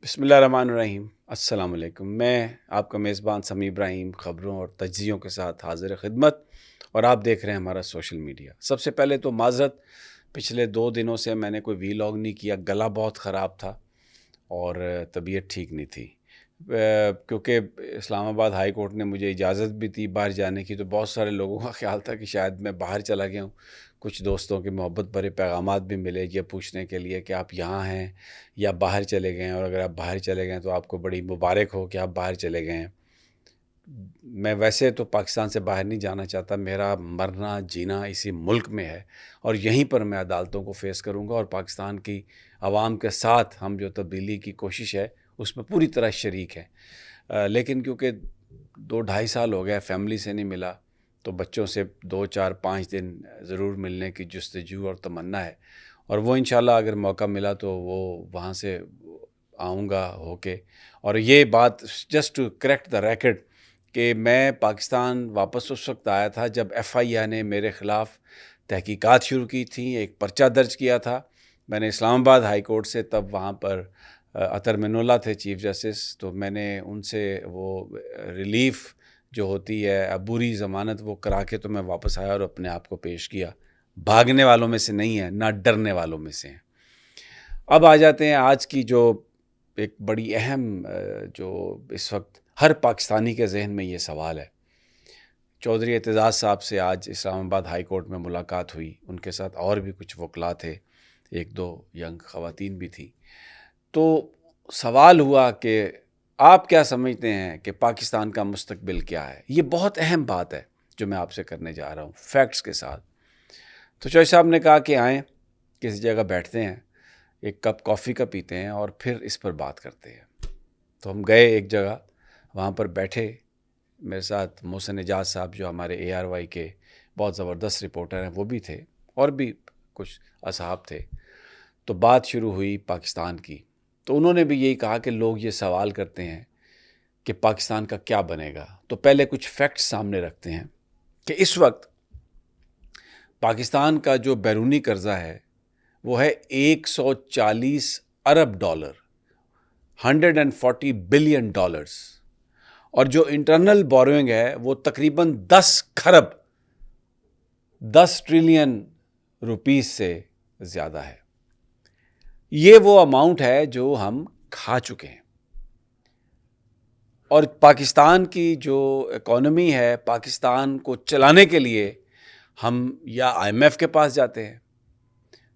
بسم اللہ الرحمن الرحیم۔ السلام علیکم۔ میں آپ کا میزبان سمیع ابراہیم خبروں اور تجزیوں کے ساتھ حاضر خدمت، اور آپ دیکھ رہے ہیں ہمارا سوشل میڈیا۔ سب سے پہلے تو معذرت، پچھلے 2 دنوں سے میں نے کوئی ویلاگ نہیں کیا، گلا بہت خراب تھا اور طبیعت ٹھیک نہیں تھی، کیونکہ اسلام آباد ہائی کورٹ نے مجھے اجازت بھی دی باہر جانے کی، تو بہت سارے لوگوں کا خیال تھا کہ شاید میں باہر چلا گیا ہوں۔ کچھ دوستوں کے محبت بھرے پیغامات بھی ملے یہ پوچھنے کے لیے کہ آپ یہاں ہیں یا باہر چلے گئے ہیں، اور اگر آپ باہر چلے گئے ہیں تو آپ کو بڑی مبارک ہو کہ آپ باہر چلے گئے ہیں۔ میں ویسے تو پاکستان سے باہر نہیں جانا چاہتا، میرا مرنا جینا اسی ملک میں ہے، اور یہیں پر میں عدالتوں کو فیس کروں گا، اور پاکستان کی عوام کے ساتھ ہم جو تبدیلی کی کوشش ہے اس میں پوری طرح شریک ہے۔ لیکن کیونکہ 2-2.5 سال ہو گئے فیملی سے نہیں ملا، تو بچوں سے 2-4-5 دن ضرور ملنے کی جستجو اور تمنا ہے، اور وہ انشاءاللہ اگر موقع ملا تو وہ وہاں سے آؤں گا ہو کے۔ اور یہ بات just to correct the record کہ میں پاکستان واپس اس وقت آیا تھا جب FIA نے میرے خلاف تحقیقات شروع کی تھیں، ایک پرچہ درج کیا تھا۔ میں نے اسلام آباد ہائی کورٹ سے، تب وہاں پر اطہر من اللہ تھے چیف جسٹس، تو میں نے ان سے وہ ریلیف جو ہوتی ہے عبوری ضمانت وہ کرا کے تو میں واپس آیا اور اپنے آپ کو پیش کیا۔ بھاگنے والوں میں سے نہیں ہے، نہ ڈرنے والوں میں سے ہیں۔ اب آ جاتے ہیں آج کی جو ایک بڑی اہم جو اس وقت ہر پاکستانی کے ذہن میں یہ سوال ہے۔ چودھری اعتزاز صاحب سے آج اسلام آباد ہائی کورٹ میں ملاقات ہوئی، ان کے ساتھ اور بھی کچھ وکلاء تھے، 1-2 ینگ خواتین بھی تھیں۔ تو سوال ہوا کہ آپ کیا سمجھتے ہیں کہ پاکستان کا مستقبل کیا ہے؟ یہ بہت اہم بات ہے جو میں آپ سے کرنے جا رہا ہوں فیکٹس کے ساتھ۔ تو چوہدری صاحب نے کہا کہ آئیں کسی جگہ بیٹھتے ہیں، ایک کپ کافی کا پیتے ہیں اور پھر اس پر بات کرتے ہیں۔ تو ہم گئے ایک جگہ، وہاں پر بیٹھے، میرے ساتھ محسن اعجاز صاحب جو ہمارے ARY کے بہت زبردست رپورٹر ہیں وہ بھی تھے، اور بھی کچھ اصحاب تھے۔ تو بات شروع ہوئی پاکستان کی، تو انہوں نے بھی یہی کہا کہ لوگ یہ سوال کرتے ہیں کہ پاکستان کا کیا بنے گا۔ تو پہلے کچھ فیکٹس سامنے رکھتے ہیں کہ اس وقت پاکستان کا جو بیرونی قرضہ ہے وہ ہے $140 ارب، $140 بلین، اور جو انٹرنل بوروئنگ ہے وہ تقریباً 10 کھرب، 10 ٹریلین روپیز سے زیادہ ہے۔ یہ وہ اماؤنٹ ہے جو ہم کھا چکے ہیں، اور پاکستان کی جو اکانومی ہے، پاکستان کو چلانے کے لیے ہم یا IMF کے پاس جاتے ہیں،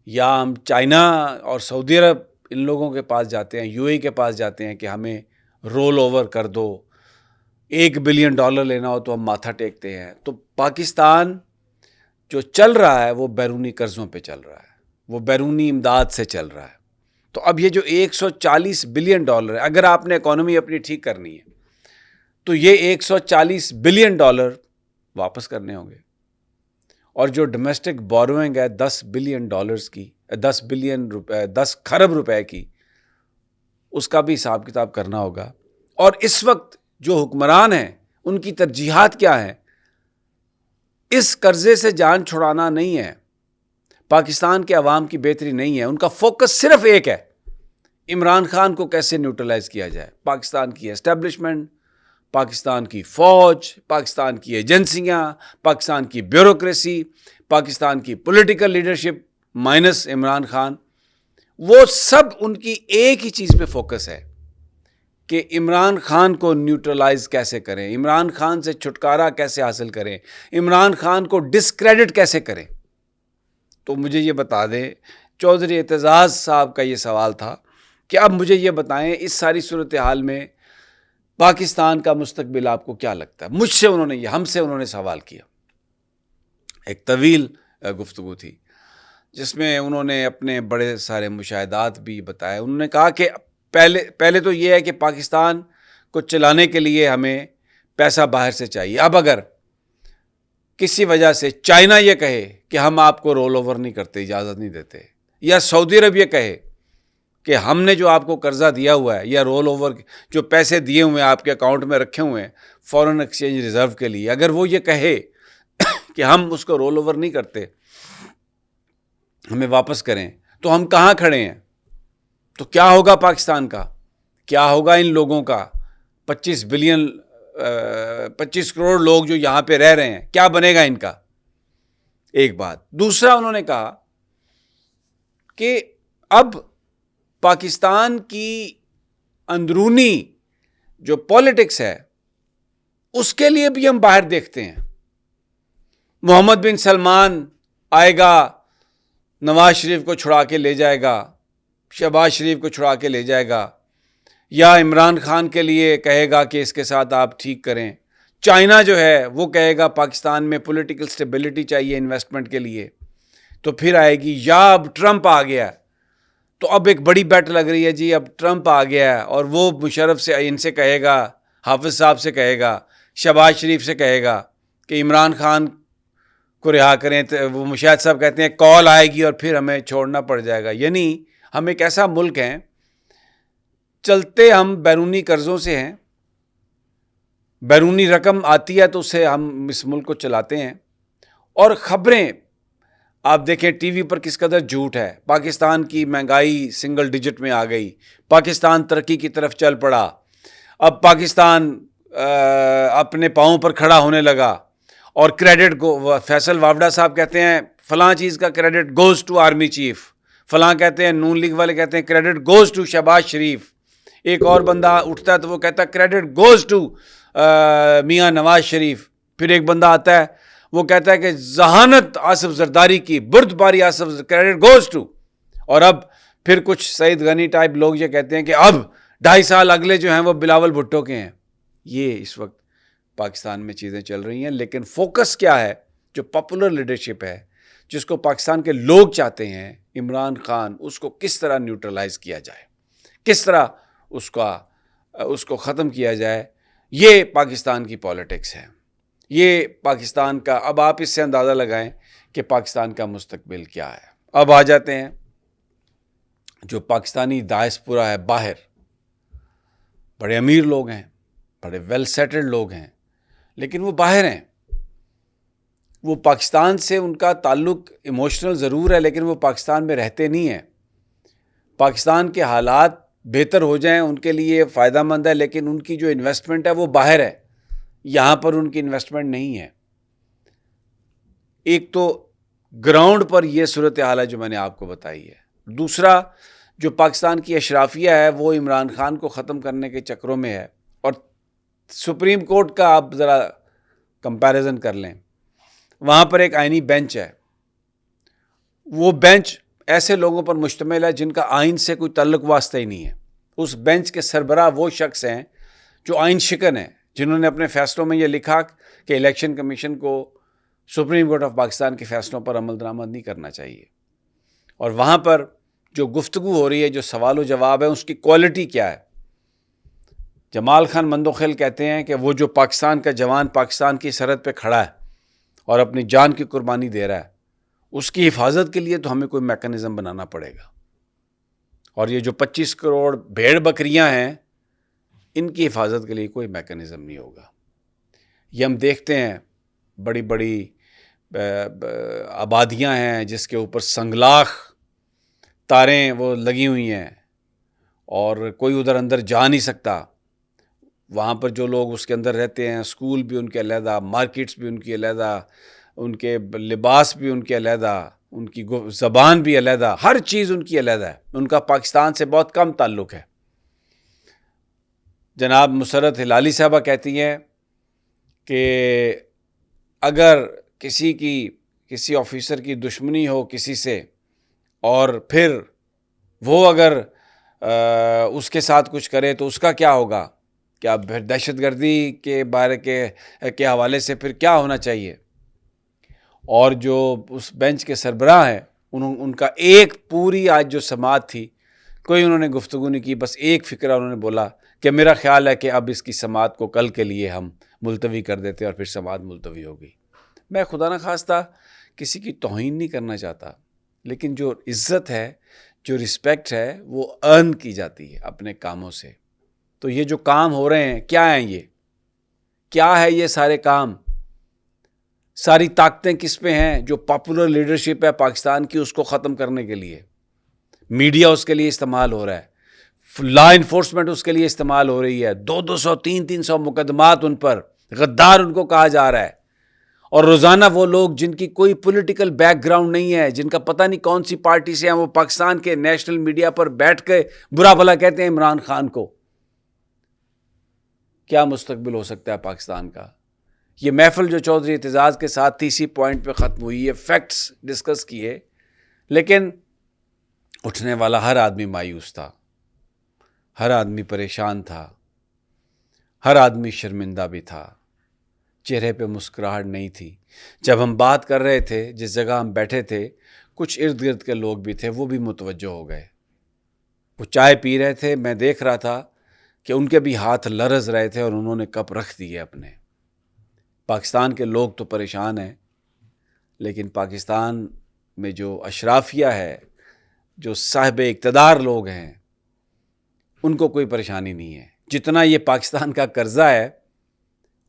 یا ہم چائنا اور سعودی عرب ان لوگوں کے پاس جاتے ہیں، UAE کے پاس جاتے ہیں کہ ہمیں رول اوور کر دو، $1 بلین لینا ہو تو ہم ماتھا ٹیکتے ہیں۔ تو پاکستان جو چل رہا ہے وہ بیرونی قرضوں پہ چل رہا ہے، وہ بیرونی امداد سے چل رہا ہے۔ تو اب یہ جو $140 بلین ہے، اگر آپ نے اکانومی اپنی ٹھیک کرنی ہے تو یہ $140 بلین واپس کرنے ہوں گے، اور جو ڈومیسٹک بوروئنگ ہے 10 بلین کی، 10 کھرب روپے کی، اس کا بھی حساب کتاب کرنا ہوگا۔ اور اس وقت جو حکمران ہیں ان کی ترجیحات کیا ہیں؟ اس قرضے سے جان چھڑانا نہیں ہے، پاکستان کے عوام کی بہتری نہیں ہے، ان کا فوکس صرف ایک ہے، عمران خان کو کیسے نیوٹرلائز کیا جائے۔ پاکستان کی اسٹیبلشمنٹ، پاکستان کی فوج، پاکستان کی ایجنسیاں، پاکستان کی بیوروکریسی، پاکستان کی political leadership minus Imran Khan, وہ سب ان کی ایک ہی چیز پہ فوکس ہے کہ عمران خان کو نیوٹرلائز کیسے کریں، عمران خان سے چھٹکارا کیسے حاصل کریں، عمران خان کو ڈسکریڈٹ کیسے کریں۔ تو مجھے یہ بتا دیں، چودھری اعتزاز صاحب کا یہ سوال تھا کہ اب مجھے یہ بتائیں اس ساری صورتحال میں پاکستان کا مستقبل آپ کو کیا لگتا ہے؟ مجھ سے ہم سے انہوں نے سوال کیا۔ ایک طویل گفتگو تھی جس میں انہوں نے اپنے بڑے سارے مشاہدات بھی بتائے۔ انہوں نے کہا کہ پہلے تو یہ ہے کہ پاکستان کو چلانے کے لیے ہمیں پیسہ باہر سے چاہیے۔ اب اگر کسی وجہ سے چائنا یہ کہے کہ ہم آپ کو رول اوور نہیں کرتے، اجازت نہیں دیتے، یا سعودی عرب یہ کہے کہ ہم نے جو آپ کو قرضہ دیا ہوا ہے یا رول اوور جو پیسے دیے ہوئے ہیں آپ کے اکاؤنٹ میں رکھے ہوئے ہیں فورن ایکسچینج ریزرو کے لیے، اگر وہ یہ کہے کہ ہم اس کو رول اوور نہیں کرتے، ہمیں واپس کریں، تو ہم کہاں کھڑے ہیں؟ تو کیا ہوگا پاکستان کا؟ کیا ہوگا ان لوگوں کا؟ 25 کروڑ لوگ جو یہاں پہ رہ رہے ہیں، کیا بنے گا ان کا؟ ایک بات۔ دوسرا انہوں نے کہا کہ اب پاکستان کی اندرونی جو پالیٹکس ہے اس کے لیے بھی ہم باہر دیکھتے ہیں۔ محمد بن سلمان آئے گا، نواز شریف کو چھڑا کے لے جائے گا، شہباز شریف کو چھڑا کے لے جائے گا، یا عمران خان کے لیے کہے گا کہ اس کے ساتھ آپ ٹھیک کریں۔ چائنا جو ہے وہ کہے گا پاکستان میں پولیٹیکل سٹیبلٹی چاہیے انویسٹمنٹ کے لیے، تو پھر آئے گی۔ یا اب ٹرمپ آ گیا، تو اب ایک بڑی بیٹ لگ رہی ہے جی، اب ٹرمپ آ گیا ہے اور وہ مشرف سے ان سے کہے گا، حافظ صاحب سے کہے گا، شہباز شریف سے کہے گا کہ عمران خان کو رہا کریں۔ تو وہ مشاہد صاحب کہتے ہیں کال آئے گی اور پھر ہمیں چھوڑنا پڑ جائے گا۔ یعنی ہم ایک ایسا ملک ہیں، چلتے ہم بیرونی قرضوں سے ہیں، بیرونی رقم آتی ہے تو اسے ہم اس ملک کو چلاتے ہیں، اور خبریں آپ دیکھیں ٹی وی پر کس قدر جھوٹ ہے۔ پاکستان کی مہنگائی سنگل ڈیجٹ میں آ گئی، پاکستان ترقی کی طرف چل پڑا، اب پاکستان اپنے پاؤں پر کھڑا ہونے لگا، اور کریڈٹ فیصل واوڈا صاحب کہتے ہیں فلاں چیز کا credit goes to army chief, فلاں کہتے ہیں، نون لیگ والے کہتے ہیں credit goes to Shehbaz Sharif, ایک اور بندہ اٹھتا ہے تو وہ کہتا ہے credit goes to Mian Nawaz Sharif, پھر ایک بندہ آتا ہے وہ کہتا ہے کہ ذہانت آصف زرداری کی، بردباری آصف، کریڈٹ گوز ٹو۔ اور اب پھر کچھ سعید غنی ٹائپ لوگ یہ کہتے ہیں کہ اب 2.5 سال اگلے جو ہیں وہ بلاول بھٹو کے ہیں۔ یہ اس وقت پاکستان میں چیزیں چل رہی ہیں، لیکن فوکس کیا ہے؟ جو پاپولر لیڈرشپ ہے، جس کو پاکستان کے لوگ چاہتے ہیں، عمران خان، اس کو کس طرح نیوٹرلائز کیا جائے، کس طرح اس کو ختم کیا جائے، یہ پاکستان کی پالیٹکس ہے، یہ پاکستان کا۔ اب آپ اس سے اندازہ لگائیں کہ پاکستان کا مستقبل کیا ہے۔ اب آ جاتے ہیں جو پاکستانی ڈائسپورا ہے باہر، بڑے امیر لوگ ہیں، بڑے ویل سیٹلڈ لوگ ہیں، لیکن وہ باہر ہیں، وہ پاکستان سے ان کا تعلق ایموشنل ضرور ہے، لیکن وہ پاکستان میں رہتے نہیں ہیں۔ پاکستان کے حالات بہتر ہو جائیں ان کے لیے فائدہ مند ہے، لیکن ان کی جو انویسٹمنٹ ہے وہ باہر ہے، یہاں پر ان کی انویسٹمنٹ نہیں ہے۔ ایک تو گراؤنڈ پر یہ صورتحال ہے جو میں نے آپ کو بتائی ہے۔ دوسرا، جو پاکستان کی اشرافیہ ہے وہ عمران خان کو ختم کرنے کے چکروں میں ہے، اور سپریم کورٹ کا آپ ذرا کمپیریزن کر لیں، وہاں پر ایک آئینی بینچ ہے، وہ بینچ ایسے لوگوں پر مشتمل ہے جن کا آئین سے کوئی تعلق واسطہ ہی نہیں ہے۔ اس بینچ کے سربراہ وہ شخص ہیں جو آئین شکن ہیں، جنہوں نے اپنے فیصلوں میں یہ لکھا کہ الیکشن کمیشن کو سپریم کورٹ آف پاکستان کے فیصلوں پر عمل درآمد نہیں کرنا چاہیے۔ اور وہاں پر جو گفتگو ہو رہی ہے، جو سوال و جواب ہے، اس کی کوالٹی کیا ہے؟ جمال خان مندوخیل کہتے ہیں کہ وہ جو پاکستان کا جوان پاکستان کی سرحد پہ کھڑا ہے اور اپنی جان کی قربانی دے رہا ہے، اس کی حفاظت کے لیے تو ہمیں کوئی میکانزم بنانا پڑے گا، اور یہ جو 25 کروڑ بھیڑ بکریاں ہیں، ان کی حفاظت کے لیے کوئی میکانزم نہیں ہوگا۔ یہ ہم دیکھتے ہیں بڑی بڑی آبادیاں ہیں جس کے اوپر سنگلاخ تاریں وہ لگی ہوئی ہیں، اور کوئی ادھر اندر جا نہیں سکتا۔ وہاں پر جو لوگ اس کے اندر رہتے ہیں، اسکول بھی ان کے علیحدہ، مارکیٹس بھی ان کی علیحدہ، ان کے لباس بھی ان کے علیحدہ، ان کی زبان بھی علیحدہ، ہر چیز ان کی علیحدہ ہے، ان کا پاکستان سے بہت کم تعلق ہے۔ جناب مسرت ہلالی صاحبہ کہتی ہیں کہ اگر کسی آفیسر کی دشمنی ہو کسی سے، اور پھر وہ اگر اس کے ساتھ کچھ کرے تو اس کا کیا ہوگا؟ کیا پھر دہشت گردی کے بارے کے حوالے سے پھر کیا ہونا چاہیے؟ اور جو اس بینچ کے سربراہ ہیں، ان کا ایک پوری آج جو سماعت تھی، کوئی انہوں نے گفتگو نہیں کی، بس ایک فکرہ انہوں نے بولا کہ میرا خیال ہے کہ اب اس کی سماعت کو کل کے لیے ہم ملتوی کر دیتے، اور پھر سماعت ملتوی ہو گئی۔ میں خدا نخواستہ کسی کی توہین نہیں کرنا چاہتا، لیکن جو عزت ہے، جو رسپیکٹ ہے، وہ ارن کی جاتی ہے اپنے کاموں سے۔ تو یہ جو کام ہو رہے ہیں، کیا ہیں یہ؟ کیا ہے یہ سارے کام؟ ساری طاقتیں کس پہ ہیں؟ جو پاپولر لیڈرشپ ہے پاکستان کی، اس کو ختم کرنے کے لیے میڈیا اس کے لیے استعمال ہو رہا ہے، لا انفورسمنٹ اس کے لیے استعمال ہو رہی ہے, 200 300 مقدمات ان پر, غدار ان کو کہا جا رہا ہے. اور روزانہ وہ لوگ جن کی کوئی پولیٹیکل بیک گراؤنڈ نہیں ہے, جن کا پتہ نہیں کون سی پارٹی سے ہیں, وہ پاکستان کے نیشنل میڈیا پر بیٹھ کے برا بھلا کہتے ہیں عمران خان کو. کیا مستقبل ہو سکتا ہے پاکستان کا؟ یہ محفل جو چودھری اعتزاز کے ساتھ اسی پوائنٹ پہ ختم ہوئی ہے, فیکٹس ڈسکس کیے, لیکن اٹھنے والا ہر آدمی مایوس تھا, ہر آدمی پریشان تھا, ہر آدمی شرمندہ بھی تھا, چہرے پہ مسکراہٹ نہیں تھی. جب ہم بات کر رہے تھے, جس جگہ ہم بیٹھے تھے, کچھ ارد گرد کے لوگ بھی تھے, وہ بھی متوجہ ہو گئے. وہ چائے پی رہے تھے, میں دیکھ رہا تھا کہ ان کے بھی ہاتھ لرز رہے تھے اور انہوں نے کپ رکھ دیے اپنے. پاکستان کے لوگ تو پریشان ہیں, لیکن پاکستان میں جو اشرافیہ ہے, جو صاحب اقتدار لوگ ہیں, ان کو کوئی پریشانی نہیں ہے. جتنا یہ پاکستان کا قرضہ ہے,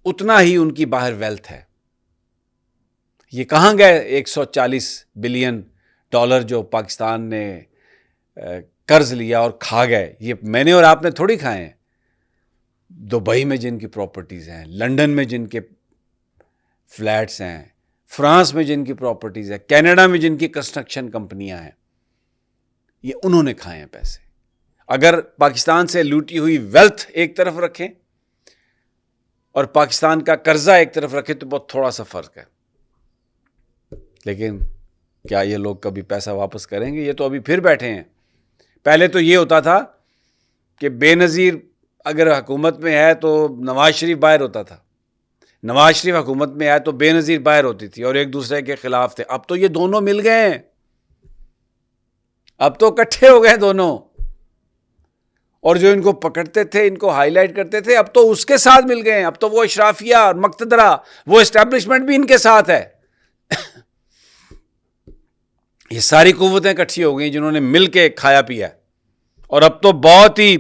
اتنا ہی ان کی باہر ویلتھ ہے. یہ کہاں گئے $140 بلین جو پاکستان نے قرض لیا اور کھا گئے؟ یہ میں نے اور آپ نے تھوڑی کھائے ہیں. دبئی میں جن کی پراپرٹیز ہیں, لنڈن میں جن کے فلیٹس ہیں, فرانس میں جن کی پراپرٹیز ہیں, کینیڈا میں جن کی کنسٹرکشن کمپنیاں ہیں, یہ انہوں نے کھائے ہیں پیسے. اگر پاکستان سے لوٹی ہوئی ویلتھ ایک طرف رکھیں اور پاکستان کا قرضہ ایک طرف رکھیں تو بہت تھوڑا سا فرق ہے. لیکن کیا یہ لوگ کبھی پیسہ واپس کریں گے؟ یہ تو ابھی پھر بیٹھے ہیں. پہلے تو یہ ہوتا تھا کہ بے نظیر اگر حکومت میں ہے تو نواز شریف باہر ہوتا تھا, نواز شریف حکومت میں آئے تو بے نظیر باہر ہوتی تھی اور ایک دوسرے کے خلاف تھے. اب تو یہ دونوں مل گئے ہیں, اب تو اکٹھے ہو گئے دونوں, اور جو ان کو پکڑتے تھے, ان کو ہائی لائٹ کرتے تھے, اب تو اس کے ساتھ مل گئے ہیں. اب تو وہ اشرافیہ اور مقتدرہ, وہ اسٹیبلشمنٹ بھی ان کے ساتھ ہے. یہ ساری قوتیں اکٹھی ہو گئی جنہوں نے مل کے کھایا پیا, اور اب تو بہت ہی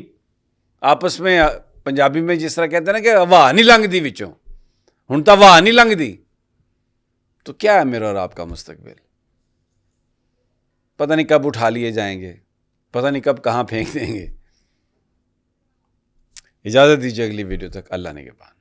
آپس میں, پنجابی میں جس طرح کہتے ہیں نا کہ واہ نہیں لنگ دی وچوں, ہن تا واہ نہیں لنگ دی. تو کیا ہے میرا اور آپ کا مستقبل؟ پتہ نہیں کب اٹھا لیے جائیں گے, پتہ نہیں کب کہاں پھینک دیں گے. اجازت دیجیے اگلی ویڈیو تک. اللہ نگہبان.